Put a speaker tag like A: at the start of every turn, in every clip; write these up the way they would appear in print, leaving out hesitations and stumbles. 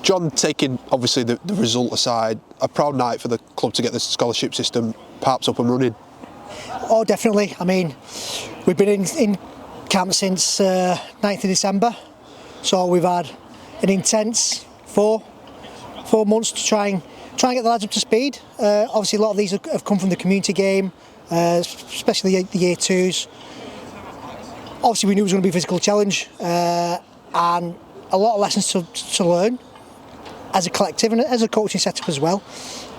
A: Jon, taking obviously the result aside, a proud night for the club to get the scholarship system perhaps up and running.
B: Oh, definitely. I mean, we've been in camp since 9th of December, so we've had an intense four months to try and get the lads up to speed. Obviously, a lot of these have come from the community game, especially the year twos. Obviously, we knew it was going to be a physical challenge, and a lot of lessons to learn as a collective and as a coaching setup as well,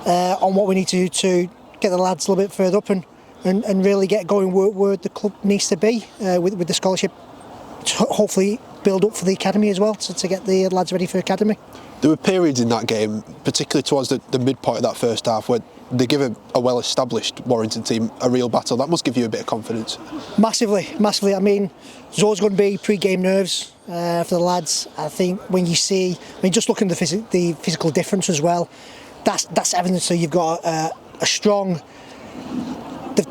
B: on what we need to do to get the lads a little bit further up and really get going where the club needs to be with the scholarship, to hopefully build up for the academy as well, to get the lads ready for academy.
A: There were periods in that game, particularly towards the midpoint of that first half, where they give a well-established Warrington team a real battle. That must give you a bit of confidence.
B: Massively. I mean, there's always going to be pre-game nerves for the lads. I think when you see, just looking at the physical difference as well, that's evidence. So you've got a strong.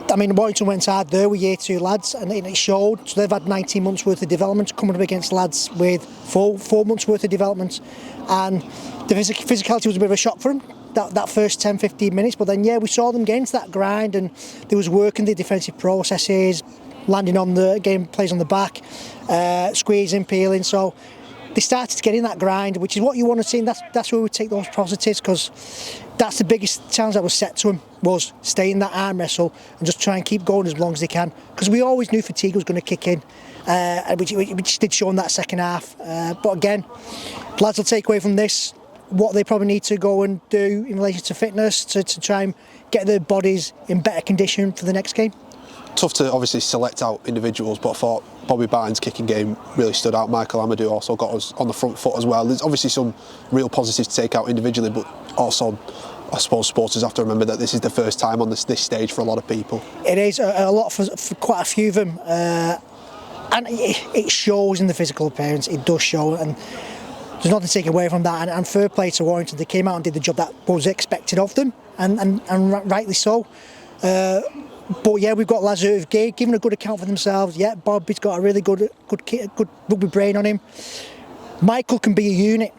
B: Warrington went hard there with year two lads, and it showed. So they've had 19 months worth of development coming up against lads with four months worth of development, and the physicality was a bit of a shock for them that first 10-15 minutes. But then we saw them get into that grind, and they was working the defensive processes, landing on the game plays on the back, squeezing, peeling. So they started to get in that grind, which is what you want to see, and that's where we take those positives, because that's the biggest challenge that was set to him, was stay in that arm wrestle and just try and keep going as long as they can, because we always knew fatigue was going to kick in, which did show in that second half. But again, lads will take away from this what they probably need to go and do in relation to fitness to try and get their bodies in better condition for the next game.
A: Tough to obviously select out individuals, but I thought Bobby Barnes' kicking game really stood out. Michael Amadou also got us on the front foot as well. There's obviously some real positives to take out individually, but also I suppose supporters have to remember that this is the first time on this stage for a lot of people.
B: It is a lot for quite a few of them, and it shows in the physical appearance. It does show, and there's nothing to take away from that. And fair play to Warrington. They came out and did the job that was expected of them, and rightly so. But we've got lads who have given a good account for themselves. Bobby's got a really good rugby brain on him. Michael can be a unit.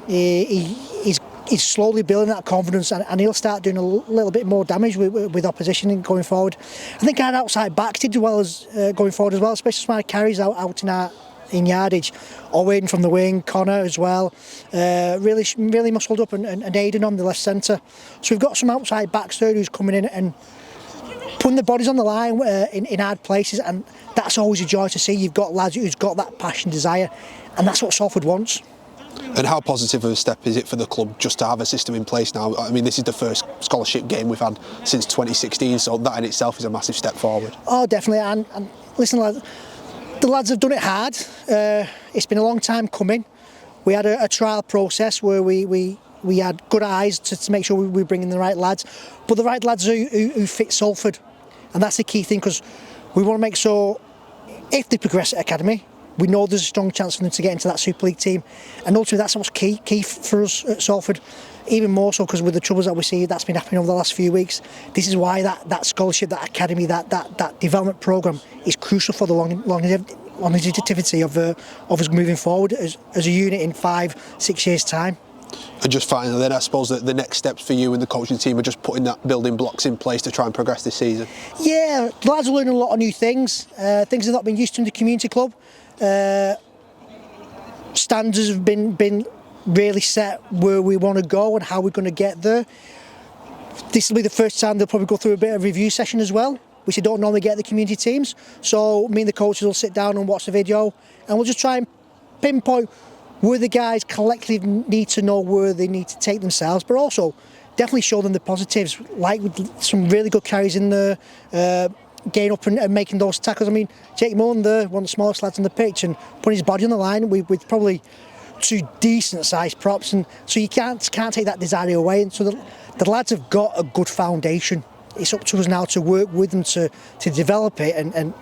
B: He's slowly building that confidence, and he'll start doing a little bit more damage with opposition going forward. I think our outside backs did well as going forward as well, especially some of our carries out in yardage, Owen from the wing, Connor as well, really muscled up, and Aidan on the left centre. So we've got some outside backs there who's coming in and putting the bodies on the line in hard places, and that's always a joy to see. You've got lads who's got that passion, desire, and that's what Salford wants.
A: And how positive of a step is it for the club just to have a system in place now? I mean, this is the first scholarship game we've had since 2016, so that in itself is a massive step forward.
B: Oh, definitely. And listen, lads, the lads have done it hard. It's been a long time coming. We had a trial process where we had good eyes to make sure we were bringing the right lads, but the right lads who fit Salford, and that's the key thing, because we want to make sure if they progress at academy, we know there's a strong chance for them to get into that Super League team, and ultimately that's what's key for us at Salford, even more so because with the troubles that we see that's been happening over the last few weeks. This is why that scholarship, that academy, that development programme is crucial for the longevity of us moving forward as a unit in 5-6 years' time.
A: And just finally then, I suppose that the next steps for you and the coaching team are just putting that building blocks in place to try and progress this season. Yeah,
B: the lads are learning a lot of new things they've not been used to in the community club. Standards have been really set where we want to go and how we're going to get there. This will be the first time they'll probably go through a bit of review session as well, which they don't normally get at the community teams. So me and the coaches will sit down and watch the video, and we'll just try and pinpoint where the guys collectively need to know where they need to take themselves, but also definitely show them the positives, like with some really good carries in the getting up and making those tackles. I mean, Jake Mullen there, one of the smallest lads on the pitch, and putting his body on the line with probably two decent sized props, and so you can't take that desire away. And so the lads have got a good foundation. It's up to us now to work with them to develop it and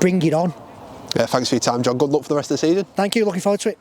B: bring it on.
A: Yeah, thanks for your time, Jon. Good luck for the rest of the season.
B: Thank you, looking forward to it.